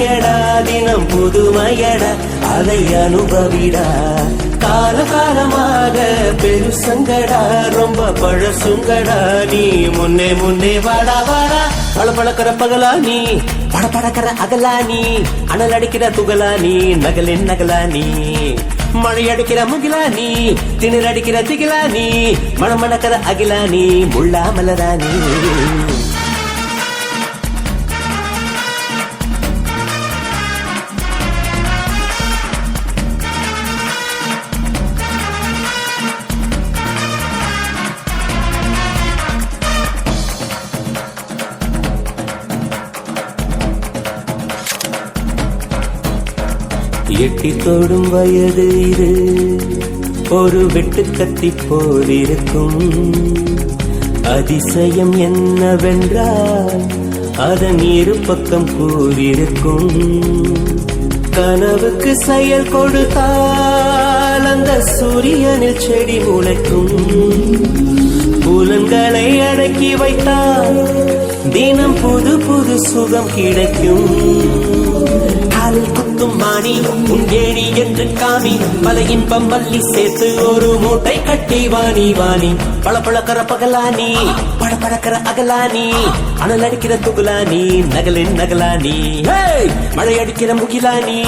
இளமையடா தினம் புதுமையடா அதை அனுபவிடா காலகாலமாக பெருசங்கடா ரொம்ப பழசுங்கடா நீ முன்னே முன்னே வாடா வாடா பழப்பழக்கிற பகலா நீ படப்படக்கிற அகலா நீ அனல் அடிக்கிற துகலா நீ நகலின் நகலா நீ மழை அடிக்கிற முகிலா நீ திணிர் அடிக்கிற திகிலா நீ மணமணக்கிற அகிலா நீ முள்ளா மலரா நீ எட்டி தொடும் வயது இது ஒரு வெட்டுக்கத்தி போல் இருக்கும் அதிசயம் என்னவென்றால் அதன் இரு பக்கம் கூறியிருக்கும் கனவுக்கு செயல் கொடுத்தால் அந்த சூரியனில் செடி முளைக்கும் புலன்களை அடக்கி வைத்தால் தினம் புது புது சுகம் கிடைக்கும் காலில் குத்தும் மாணி உங்கேணி என்று காமி பல இன்பம் மல்லி சேர்த்து ஒரு மூட்டை கட்டி வாணி வாணி பழப்பழக்கிற பகலானி படப்படக்கிற அகலானி அனல் அடிக்கிற துகுலானி நகலின் நகலானி மழை அடிக்கிற முகிலானி